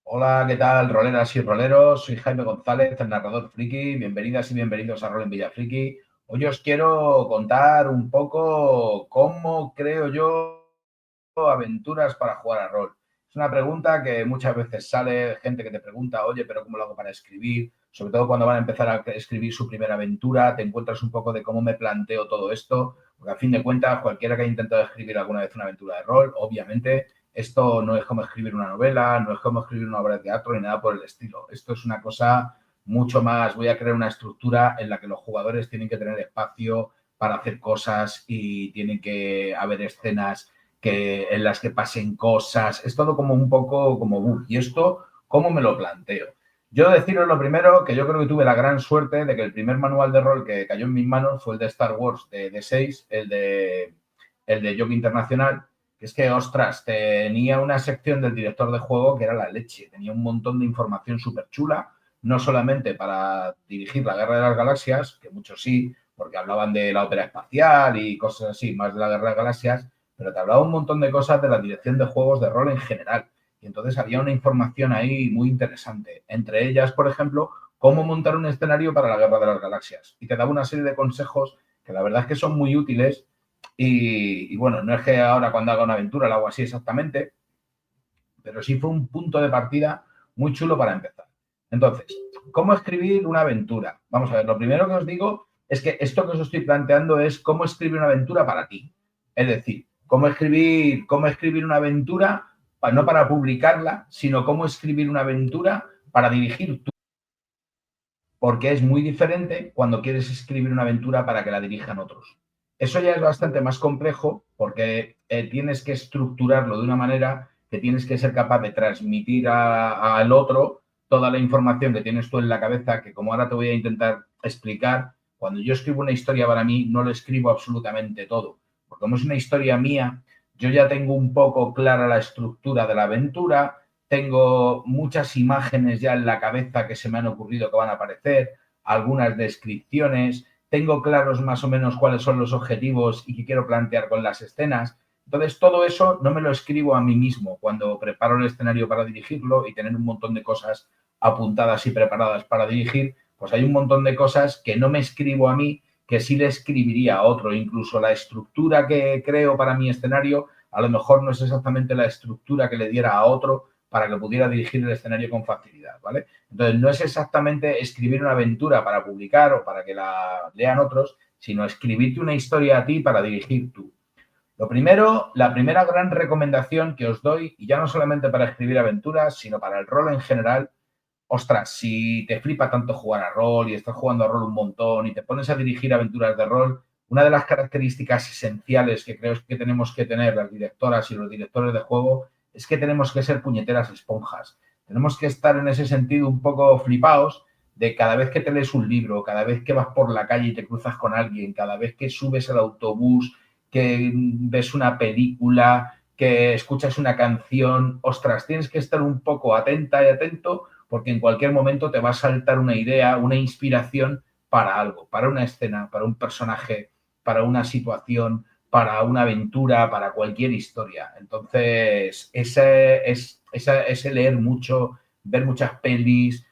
Hola, ¿qué tal, roleras y roleros? Soy Jaime González, el narrador friki. Bienvenidas y bienvenidos a Rol en Villa Friki. Hoy os quiero contar un poco cómo creo yo aventuras para jugar a rol. Es una pregunta que muchas veces sale, gente que te pregunta, oye, pero ¿cómo lo hago para escribir? Sobre todo cuando van a empezar a escribir su primera aventura, te encuentras un poco de cómo me planteo todo esto, porque a fin de cuentas, cualquiera que haya intentado escribir alguna vez una aventura de rol, obviamente, esto no es como escribir una novela, no es como escribir una obra de teatro ni nada por el estilo. Esto es una cosa mucho más, voy a crear una estructura en la que los jugadores tienen que tener espacio para hacer cosas y tienen que haber escenas en las que pasen cosas. Es todo como un poco como, ¿y esto cómo me lo planteo? Yo deciros lo primero, que yo creo que tuve la gran suerte de que el primer manual de rol que cayó en mis manos fue el de Star Wars de D6, el de Yoga Internacional, que es que, ostras, tenía una sección del director de juego que era la leche, tenía un montón de información súper chula, no solamente para dirigir la Guerra de las Galaxias, que muchos sí, porque hablaban de la ópera espacial y cosas así, más de la Guerra de las Galaxias, pero te hablaba un montón de cosas de la dirección de juegos de rol en general. Y entonces había una información ahí muy interesante. Entre ellas, por ejemplo, cómo montar un escenario para la Guerra de las Galaxias. Y te daba una serie de consejos que la verdad es que son muy útiles. Y bueno, no es que ahora cuando haga una aventura lo hago así exactamente, pero sí fue un punto de partida muy chulo para empezar. Entonces, ¿cómo escribir una aventura? Vamos a ver, lo primero que os digo es que esto que os estoy planteando es cómo escribir una aventura para ti. Es decir, cómo escribir una aventura, no para publicarla, sino cómo escribir una aventura para dirigir tú. Porque es muy diferente cuando quieres escribir una aventura para que la dirijan otros. Eso ya es bastante más complejo porque tienes que estructurarlo de una manera que tienes que ser capaz de transmitir al otro toda la información que tienes tú en la cabeza, que como ahora te voy a intentar explicar, cuando yo escribo una historia para mí no lo escribo absolutamente todo, porque como es una historia mía, yo ya tengo un poco clara la estructura de la aventura, tengo muchas imágenes ya en la cabeza que se me han ocurrido que van a aparecer, algunas descripciones, tengo claros más o menos cuáles son los objetivos y qué quiero plantear con las escenas. Entonces, todo eso no me lo escribo a mí mismo cuando preparo el escenario para dirigirlo y tener un montón de cosas apuntadas y preparadas para dirigir, pues hay un montón de cosas que no me escribo a mí, que sí le escribiría a otro. Incluso la estructura que creo para mi escenario a lo mejor no es exactamente la estructura que le diera a otro para que pudiera dirigir el escenario con facilidad, ¿vale? Entonces, no es exactamente escribir una aventura para publicar o para que la lean otros, sino escribirte una historia a ti para dirigir tú. Lo primero, la primera gran recomendación que os doy, y ya no solamente para escribir aventuras, sino para el rol en general, ostras, si te flipa tanto jugar a rol y estás jugando a rol un montón y te pones a dirigir aventuras de rol, una de las características esenciales que creo que tenemos que tener las directoras y los directores de juego es que tenemos que ser puñeteras esponjas. Tenemos que estar en ese sentido un poco flipados de cada vez que te lees un libro, cada vez que vas por la calle y te cruzas con alguien, cada vez que subes al autobús, que ves una película, que escuchas una canción, ostras, tienes que estar un poco atenta y atento porque en cualquier momento te va a saltar una idea, una inspiración para algo, para una escena, para un personaje, para una situación, para una aventura, para cualquier historia. Entonces, ese leer mucho, ver muchas pelis,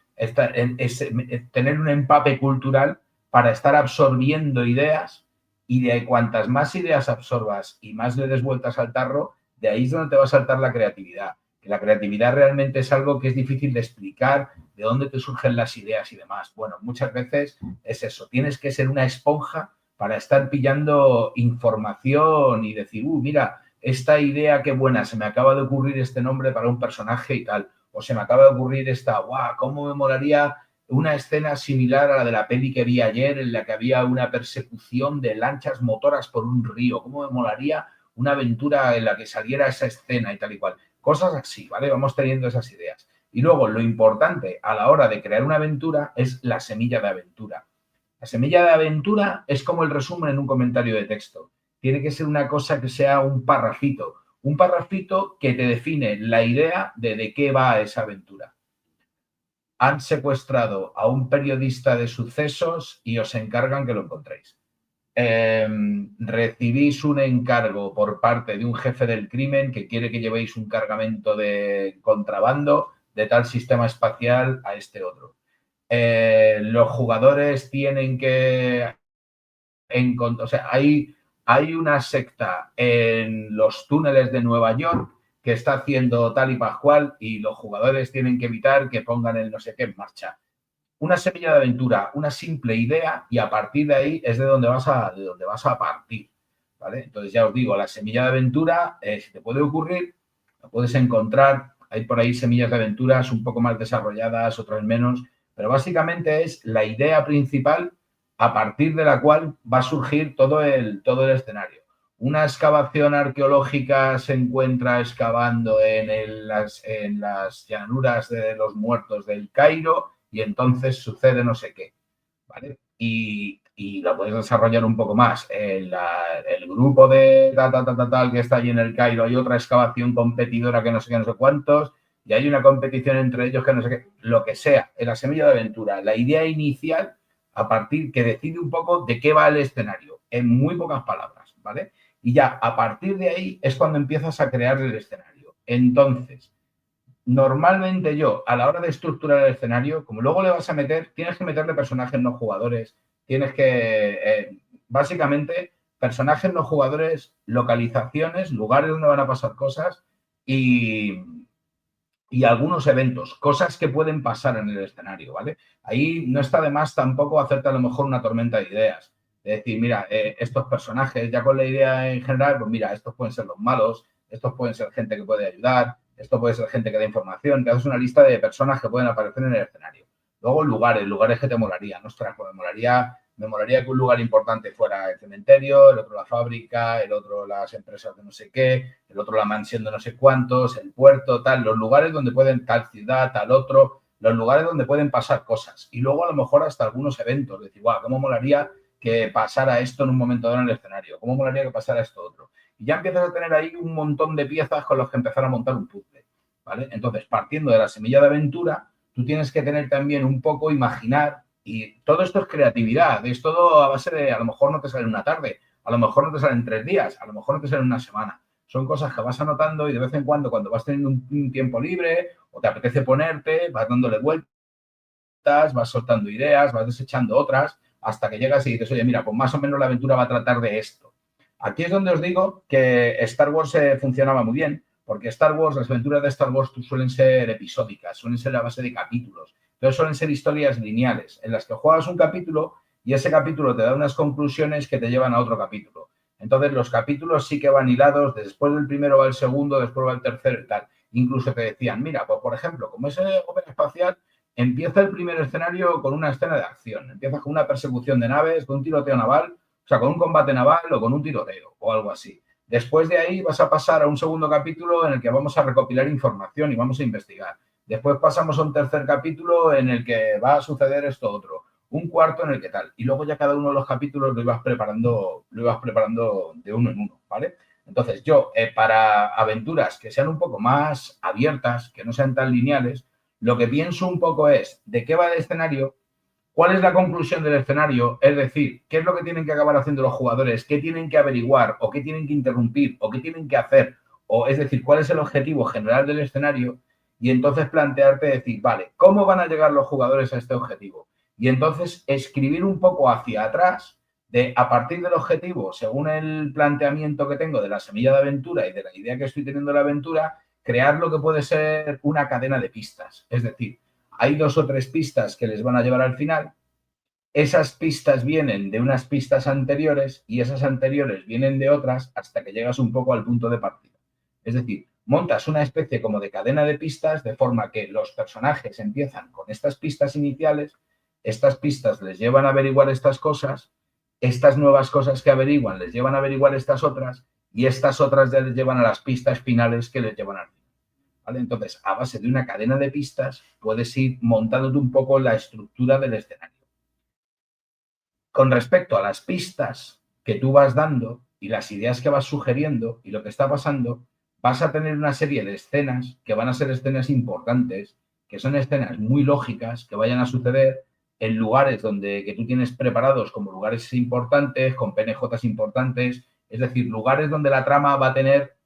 tener un empape cultural para estar absorbiendo ideas y de cuantas más ideas absorbas y más le des vueltas al tarro, de ahí es donde te va a saltar la creatividad. Que la creatividad realmente es algo que es difícil de explicar, de dónde te surgen las ideas y demás. Bueno, muchas veces es eso, tienes que ser una esponja para estar pillando información y decir, mira, esta idea qué buena, se me acaba de ocurrir este nombre para un personaje y tal, o se me acaba de ocurrir esta, guau, cómo me molaría una escena similar a la de la peli que vi ayer en la que había una persecución de lanchas motoras por un río, cómo me molaría una aventura en la que saliera esa escena y tal y cual. Cosas así, ¿vale? Vamos teniendo esas ideas. Y luego lo importante a la hora de crear una aventura es la semilla de aventura. La semilla de aventura es como el resumen en un comentario de texto. Tiene que ser una cosa que sea un parrafito que te define la idea de qué va esa aventura. Han secuestrado a un periodista de sucesos y os encargan que lo encontréis. Recibís un encargo por parte de un jefe del crimen que quiere que llevéis un cargamento de contrabando de tal sistema espacial a este otro. Los jugadores tienen que o sea, hay una secta en los túneles de Nueva York que está haciendo tal y pascual y los jugadores tienen que evitar que pongan el no sé qué en marcha. Una semilla de aventura, una simple idea y a partir de ahí es de donde vas a partir. ¿Vale? Entonces ya os digo, la semilla de aventura, si te puede ocurrir, la puedes encontrar. Hay por ahí semillas de aventuras un poco más desarrolladas, otras menos, pero básicamente es la idea principal a partir de la cual va a surgir todo el escenario. Una excavación arqueológica se encuentra excavando en las llanuras de los muertos del Cairo y entonces sucede no sé qué, ¿vale? Y la puedes desarrollar un poco más. El grupo de tal que está allí en el Cairo, hay otra excavación competidora que no sé qué, no sé cuántos, y hay una competición entre ellos que no sé qué, lo que sea, en la semilla de aventura, la idea inicial a partir que decide un poco de qué va el escenario, en muy pocas palabras, ¿vale? Y ya a partir de ahí es cuando empiezas a crear el escenario. Entonces, normalmente yo, a la hora de estructurar el escenario, como luego le vas a meter, tienes que meterle personajes no jugadores, tienes que, básicamente, personajes no jugadores, localizaciones, lugares donde van a pasar cosas y, y algunos eventos, cosas que pueden pasar en el escenario, ¿vale? Ahí no está de más tampoco hacerte a lo mejor una tormenta de ideas. Es decir, mira, estos personajes, ya con la idea en general, pues mira, estos pueden ser los malos, estos pueden ser gente que puede ayudar, esto puede ser gente que da información, te haces una lista de personas que pueden aparecer en el escenario. Luego lugares que te molarían. Ostras, pues me molaría que un lugar importante fuera el cementerio, el otro la fábrica, el otro las empresas de no sé qué, el otro la mansión de no sé cuántos, el puerto, tal, los lugares donde pueden, tal ciudad, tal otro, los lugares donde pueden pasar cosas. Y luego a lo mejor hasta algunos eventos, decir, guau, ¿cómo molaría que pasara esto en un momento dado en el escenario? ¿Cómo molaría que pasara esto otro? Y ya empiezas a tener ahí un montón de piezas con las que empezar a montar un puzzle, ¿vale? Entonces, partiendo de la semilla de aventura, tú tienes que tener también un poco, imaginar, y todo esto es creatividad, es todo a base de, a lo mejor no te sale en una tarde, a lo mejor no te sale en 3 días, a lo mejor no te sale en una semana. Son cosas que vas anotando y de vez en cuando vas teniendo un tiempo libre o te apetece ponerte, vas dándole vueltas, vas soltando ideas, vas desechando otras, hasta que llegas y dices, oye, mira, pues más o menos la aventura va a tratar de esto. Aquí es donde os digo que Star Wars funcionaba muy bien, porque Star Wars, las aventuras de Star Wars suelen ser episódicas, suelen ser a base de capítulos. Entonces suelen ser historias lineales, en las que juegas un capítulo y ese capítulo te da unas conclusiones que te llevan a otro capítulo. Entonces los capítulos sí que van hilados, después del primero va el segundo, después va el tercero y tal. Incluso te decían, mira, pues por ejemplo, como es Open Espacial, empieza el primer escenario con una escena de acción, empieza con una persecución de naves, con un tiroteo naval, o sea, con un combate naval o con un tiroteo o algo así. Después de ahí vas a pasar a un segundo capítulo en el que vamos a recopilar información y vamos a investigar. Después pasamos a un tercer capítulo en el que va a suceder esto otro. Un cuarto en el que tal. Y luego ya cada uno de los capítulos lo ibas preparando de uno en uno, ¿vale? Entonces yo, para aventuras que sean un poco más abiertas, que no sean tan lineales, lo que pienso un poco es de qué va el escenario, cuál es la conclusión del escenario, es decir, qué es lo que tienen que acabar haciendo los jugadores, qué tienen que averiguar o qué tienen que interrumpir o qué tienen que hacer, o es decir, cuál es el objetivo general del escenario y entonces plantearte decir, vale, ¿cómo van a llegar los jugadores a este objetivo? Y entonces escribir un poco hacia atrás de a partir del objetivo, según el planteamiento que tengo de la semilla de aventura y de la idea que estoy teniendo de la aventura, crear lo que puede ser una cadena de pistas. Es decir, hay 2 o 3 pistas que les van a llevar al final. Esas pistas vienen de unas pistas anteriores y esas anteriores vienen de otras hasta que llegas un poco al punto de partida. Es decir, montas una especie como de cadena de pistas de forma que los personajes empiezan con estas pistas iniciales, estas pistas les llevan a averiguar estas cosas, estas nuevas cosas que averiguan les llevan a averiguar estas otras y estas otras les llevan a las pistas finales que les llevan al final. ¿Vale? Entonces, a base de una cadena de pistas, puedes ir montándote un poco la estructura del escenario. Con respecto a las pistas que tú vas dando y las ideas que vas sugiriendo y lo que está pasando, vas a tener una serie de escenas que van a ser escenas importantes, que son escenas muy lógicas, que vayan a suceder en lugares donde que tú tienes preparados como lugares importantes, con PNJs importantes, es decir, lugares donde la trama va a tener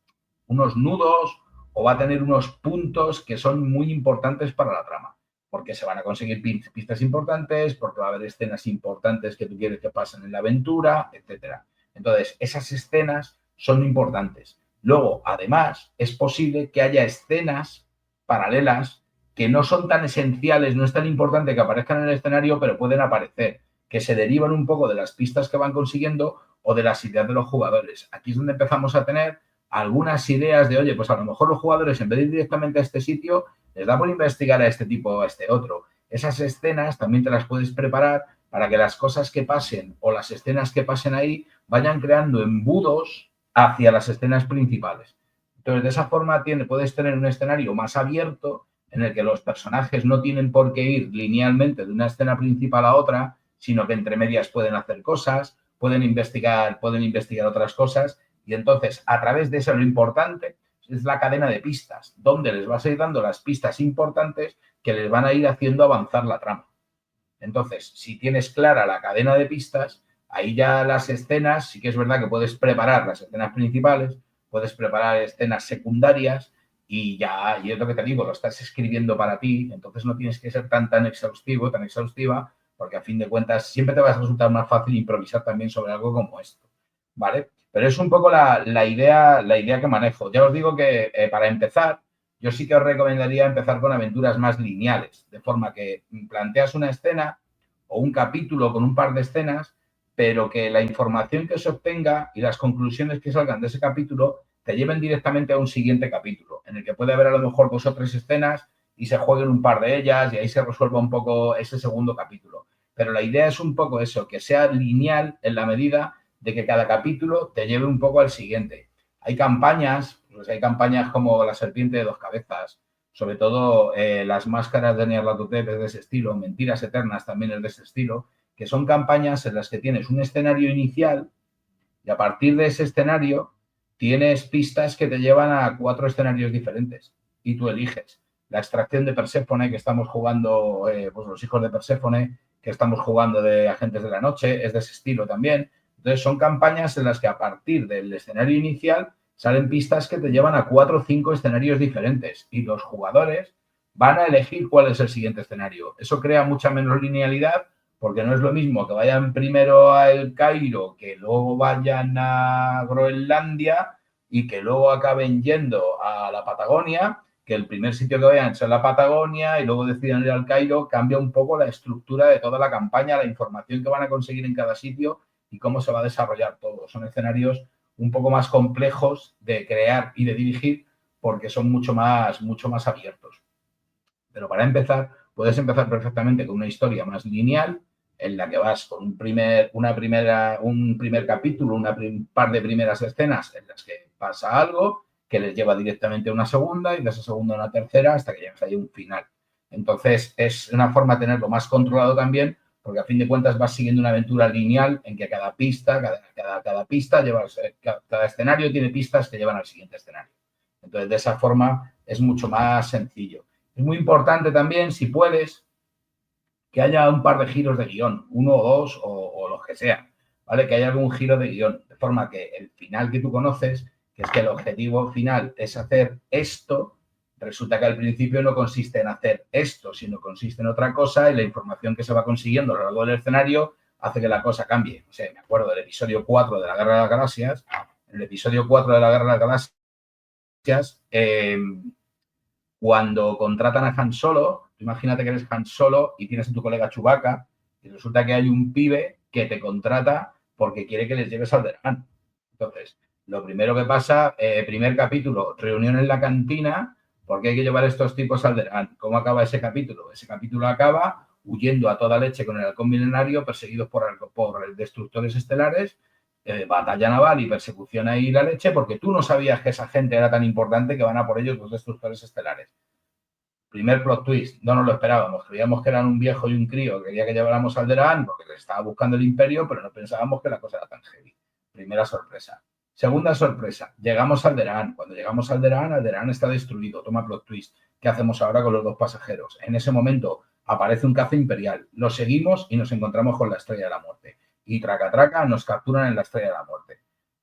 unos nudos o va a tener unos puntos que son muy importantes para la trama, porque se van a conseguir pistas importantes, porque va a haber escenas importantes que tú quieres que pasen en la aventura, etcétera. Entonces, esas escenas son importantes. Luego, además, es posible que haya escenas paralelas que no son tan esenciales, no es tan importante que aparezcan en el escenario, pero pueden aparecer, que se derivan un poco de las pistas que van consiguiendo o de las ideas de los jugadores. Aquí es donde empezamos a tener algunas ideas de, oye, pues a lo mejor los jugadores, en vez de ir directamente a este sitio, les da por investigar a este tipo o a este otro. Esas escenas también te las puedes preparar para que las cosas que pasen o las escenas que pasen ahí vayan creando embudos hacia las escenas principales. Entonces, de esa forma puedes tener un escenario más abierto en el que los personajes no tienen por qué ir linealmente de una escena principal a otra, sino que entre medias pueden hacer cosas, pueden investigar otras cosas, y entonces, a través de eso, lo importante es la cadena de pistas, donde les vas a ir dando las pistas importantes que les van a ir haciendo avanzar la trama. Entonces, si tienes clara la cadena de pistas, ahí ya las escenas, sí que es verdad que puedes preparar las escenas principales, puedes preparar escenas secundarias y ya, y es lo que te digo, lo estás escribiendo para ti, entonces no tienes que ser tan exhaustivo, tan exhaustiva, porque a fin de cuentas siempre te va a resultar más fácil improvisar también sobre algo como esto, ¿vale? Pero es un poco la idea que manejo. Ya os digo que para empezar, yo sí que os recomendaría empezar con aventuras más lineales, de forma que planteas una escena o un capítulo con un par de escenas, pero que la información que se obtenga y las conclusiones que salgan de ese capítulo te lleven directamente a un siguiente capítulo, en el que puede haber a lo mejor 2 o 3 escenas y se jueguen un par de ellas y ahí se resuelva un poco ese segundo capítulo. Pero la idea es un poco eso, que sea lineal en la medida de que cada capítulo te lleve un poco al siguiente. Hay campañas, pues hay campañas como La serpiente de 2 cabezas, sobre todo Las máscaras de Nyarlathotep es de ese estilo, Mentiras eternas también es de ese estilo, que son campañas en las que tienes un escenario inicial y a partir de ese escenario tienes pistas que te llevan a 4 escenarios diferentes y tú eliges. La extracción de Perséfone, que estamos jugando, pues los hijos de Perséfone, que estamos jugando de Agentes de la Noche, es de ese estilo también. Entonces son campañas en las que a partir del escenario inicial salen pistas que te llevan a 4 o 5 escenarios diferentes y los jugadores van a elegir cuál es el siguiente escenario. Eso crea mucha menos linealidad porque no es lo mismo que vayan primero a El Cairo, que luego vayan a Groenlandia y que luego acaben yendo a la Patagonia, que el primer sitio que vayan sea la Patagonia y luego decidan ir al Cairo. Cambia un poco la estructura de toda la campaña, la información que van a conseguir en cada sitio y cómo se va a desarrollar todo. Son escenarios un poco más complejos de crear y de dirigir porque son mucho más abiertos. Pero para empezar, puedes empezar perfectamente con una historia más lineal en la que vas con un primer capítulo, par de primeras escenas en las que pasa algo que les lleva directamente a una segunda y de esa segunda a una tercera hasta que llegas ahí a un final. Entonces, es una forma de tenerlo más controlado también, porque a fin de cuentas vas siguiendo una aventura lineal en que cada escenario tiene pistas que llevan al siguiente escenario. Entonces, de esa forma es mucho más sencillo. Es muy importante también, si puedes, que haya un par de giros de guión, 1 o 2 o los que sean, ¿vale? Que haya algún giro de guión, de forma que el final que tú conoces, que es que el objetivo final es hacer esto, resulta que al principio no consiste en hacer esto, sino consiste en otra cosa y la información que se va consiguiendo a lo largo del escenario hace que la cosa cambie. O sea, me acuerdo del episodio 4 de la Guerra de las Galaxias. En el episodio 4 de la Guerra de las Galaxias, cuando contratan a Han Solo, imagínate que eres Han Solo y tienes a tu colega Chewbacca y resulta que hay un pibe que te contrata porque quiere que les lleves a Alderaan. Entonces, lo primero que pasa, primer capítulo, reunión en la cantina, porque hay que llevar a estos tipos a Alderaan. ¿Cómo acaba ese capítulo? Ese capítulo acaba huyendo a toda leche con el halcón milenario, perseguidos por destructores estelares, batalla naval y persecución ahí la leche, porque tú no sabías que esa gente era tan importante que van a por ellos los destructores estelares. Primer plot twist, no nos lo esperábamos. Creíamos que eran un viejo y un crío que quería que lleváramos a Alderaan porque le estaba buscando el imperio, pero no pensábamos que la cosa era tan heavy. Primera sorpresa. Segunda sorpresa, llegamos a Alderaan. Cuando llegamos a Alderaan, Alderaan está destruido. Toma plot twist. ¿Qué hacemos ahora con los 2 pasajeros? En ese momento aparece un caza imperial. Lo seguimos y nos encontramos con la Estrella de la Muerte. Y traca, nos capturan en la Estrella de la Muerte.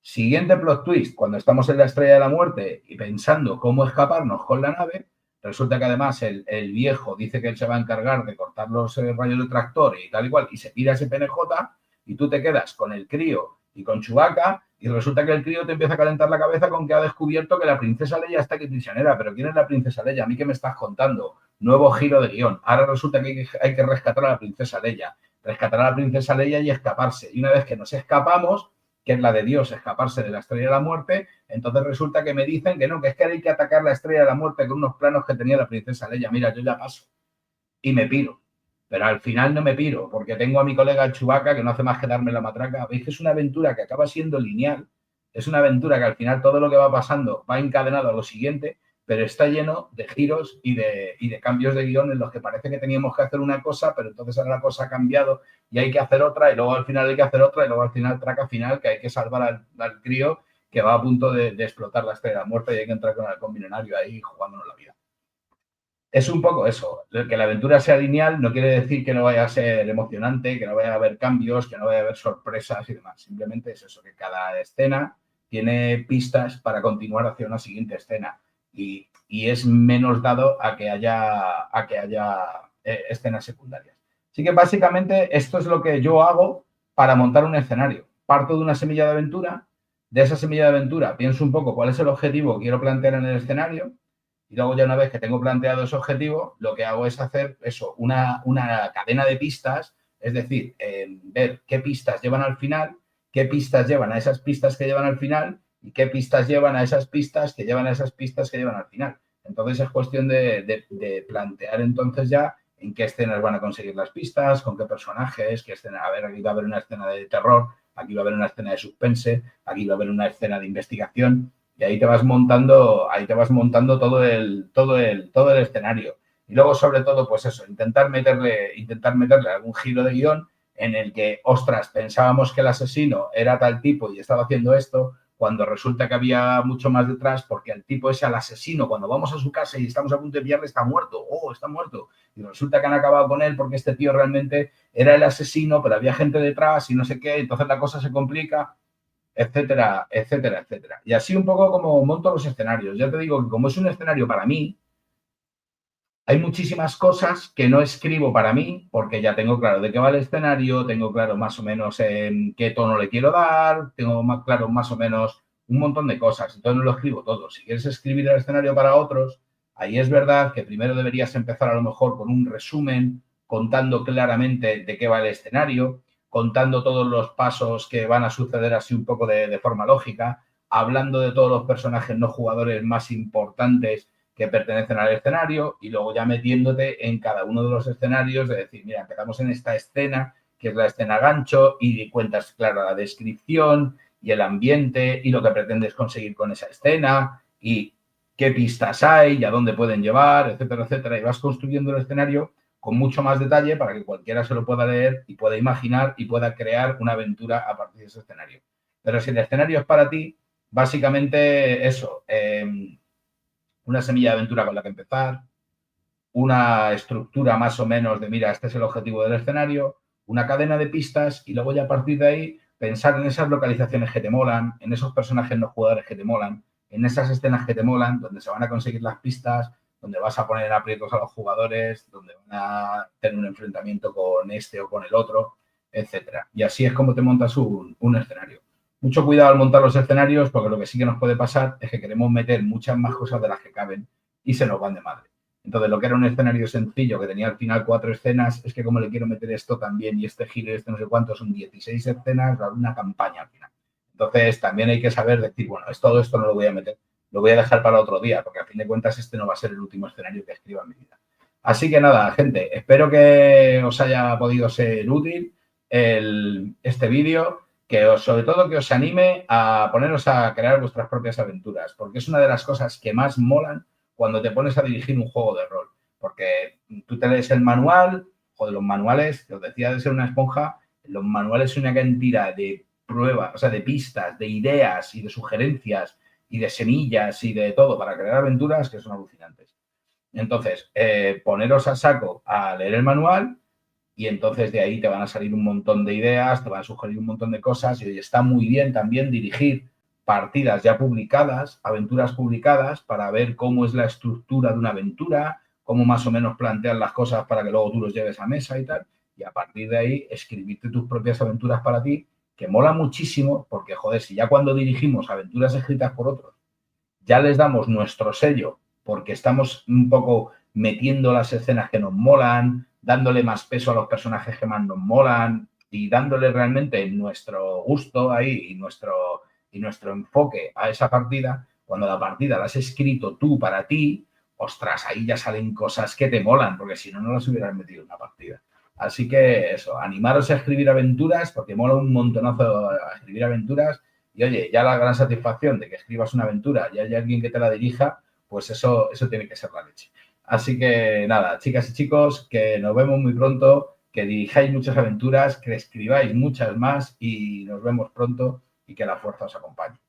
Siguiente plot twist, cuando estamos en la Estrella de la Muerte y pensando cómo escaparnos con la nave, resulta que además el viejo dice que él se va a encargar de cortar los rayos del tractor y tal y cual, y se pira ese PNJ y tú te quedas con el crío y con Chewbacca y resulta que el crío te empieza a calentar la cabeza con que ha descubierto que la princesa Leia está aquí prisionera. ¿Pero quién es la princesa Leia? ¿A mí qué me estás contando? Nuevo giro de guión. Ahora resulta que hay que rescatar a la princesa Leia. Rescatar a la princesa Leia y escaparse. Y una vez que nos escapamos, que es la de Dios, escaparse de la Estrella de la Muerte, entonces resulta que me dicen que no, que es que hay que atacar la Estrella de la Muerte con unos planos que tenía la princesa Leia. Mira, yo ya paso y me piro. Pero al final no me piro, porque tengo a mi colega Chewbacca que no hace más que darme la matraca. Veis que es una aventura que acaba siendo lineal, es una aventura que al final todo lo que va pasando va encadenado a lo siguiente, pero está lleno de giros y de cambios de guión en los que parece que teníamos que hacer una cosa, pero entonces ahora la cosa ha cambiado y hay que hacer otra, y luego al final hay que hacer otra, y luego al final, traca final, que hay que salvar al crío que va a punto de explotar la Estrella de la Muerte y hay que entrar con el halcón milenario ahí jugándonos la vida. Es un poco eso, que la aventura sea lineal no quiere decir que no vaya a ser emocionante, que no vaya a haber cambios, que no vaya a haber sorpresas y demás. Simplemente es eso, que cada escena tiene pistas para continuar hacia una siguiente escena y es menos dado a que haya escenas secundarias. Así que básicamente esto es lo que yo hago para montar un escenario. Parto de una semilla de aventura, de esa semilla de aventura pienso un poco cuál es el objetivo que quiero plantear en el escenario. Y luego ya una vez que tengo planteado ese objetivo, lo que hago es hacer eso, una cadena de pistas, es decir, ver qué pistas llevan al final, qué pistas llevan a esas pistas que llevan al final y qué pistas llevan a esas pistas que llevan a esas pistas que llevan al final. Entonces es cuestión de plantear entonces ya en qué escenas van a conseguir las pistas, con qué personajes, qué escena. A ver, aquí va a haber una escena de terror, aquí va a haber una escena de suspense, aquí va a haber una escena de investigación. Y ahí te vas montando todo el escenario. Y luego, sobre todo, pues eso, intentar meterle algún giro de guión en el que, ostras, pensábamos que el asesino era tal tipo y estaba haciendo esto, cuando resulta que había mucho más detrás, porque el tipo ese, al asesino, cuando vamos a su casa y estamos a punto de pillarle, está muerto. ¡Oh, está muerto! Y resulta que han acabado con él porque este tío realmente era el asesino, pero había gente detrás y no sé qué, entonces la cosa se complica, etcétera, etcétera, etcétera. Y así un poco como monto los escenarios. Ya te digo que como es un escenario para mí, hay muchísimas cosas que no escribo para mí porque ya tengo claro de qué va el escenario, tengo claro más o menos en qué tono le quiero dar, tengo más claro más o menos un montón de cosas. Entonces no lo escribo todo. Si quieres escribir el escenario para otros, ahí es verdad que primero deberías empezar a lo mejor con un resumen contando claramente de qué va el escenario, contando todos los pasos que van a suceder así un poco de forma lógica, hablando de todos los personajes no jugadores más importantes que pertenecen al escenario y luego ya metiéndote en cada uno de los escenarios de decir, mira, empezamos en esta escena, que es la escena gancho, y cuentas, claro, la descripción y el ambiente y lo que pretendes conseguir con esa escena y qué pistas hay y a dónde pueden llevar, etcétera, etcétera. Y vas construyendo el escenario con mucho más detalle para que cualquiera se lo pueda leer y pueda imaginar y pueda crear una aventura a partir de ese escenario. Pero si el escenario es para ti, básicamente eso, una semilla de aventura con la que empezar, una estructura más o menos de, mira, este es el objetivo del escenario, una cadena de pistas y luego ya a partir de ahí pensar en esas localizaciones que te molan, en esos personajes no jugadores que te molan, en esas escenas que te molan, donde se van a conseguir las pistas, donde vas a poner en aprietos a los jugadores, donde van a tener un enfrentamiento con este o con el otro, etcétera. Y así es como te montas un escenario. Mucho cuidado al montar los escenarios, porque lo que sí que nos puede pasar es que queremos meter muchas más cosas de las que caben y se nos van de madre. Entonces, lo que era un escenario sencillo, que tenía al final 4 escenas, es que como le quiero meter esto también y este giro y este no sé cuánto, son 16 escenas, una campaña al final. Entonces, también hay que saber decir, bueno, todo esto no lo voy a meter, lo voy a dejar para otro día, porque a fin de cuentas este no va a ser el último escenario que escriba en mi vida. Así que nada, gente, espero que os haya podido ser útil este vídeo, sobre todo que os anime a poneros a crear vuestras propias aventuras, porque es una de las cosas que más molan cuando te pones a dirigir un juego de rol. Porque tú te lees el manual, joder, los manuales, que os decía de ser una esponja, los manuales son una cantidad de pruebas, o sea, de pistas, de ideas y de sugerencias y de semillas y de todo para crear aventuras que son alucinantes. Entonces, poneros a saco a leer el manual y entonces de ahí te van a salir un montón de ideas, te van a sugerir un montón de cosas y está muy bien también dirigir partidas ya publicadas, aventuras publicadas, para ver cómo es la estructura de una aventura, cómo más o menos plantean las cosas para que luego tú los lleves a mesa y tal. Y a partir de ahí, escribirte tus propias aventuras para ti, que mola muchísimo, porque, joder, si ya cuando dirigimos aventuras escritas por otros, ya les damos nuestro sello, porque estamos un poco metiendo las escenas que nos molan, dándole más peso a los personajes que más nos molan y dándole realmente nuestro gusto ahí y nuestro enfoque a esa partida. Cuando la partida la has escrito tú para ti, ostras, ahí ya salen cosas que te molan, porque si no, no las hubieras metido en una partida. Así que eso, animaros a escribir aventuras, porque mola un montonazo a escribir aventuras. Y oye, ya la gran satisfacción de que escribas una aventura y haya alguien que te la dirija, pues eso tiene que ser la leche. Así que nada, chicas y chicos, que nos vemos muy pronto, que dirijáis muchas aventuras, que escribáis muchas más y nos vemos pronto y que la fuerza os acompañe.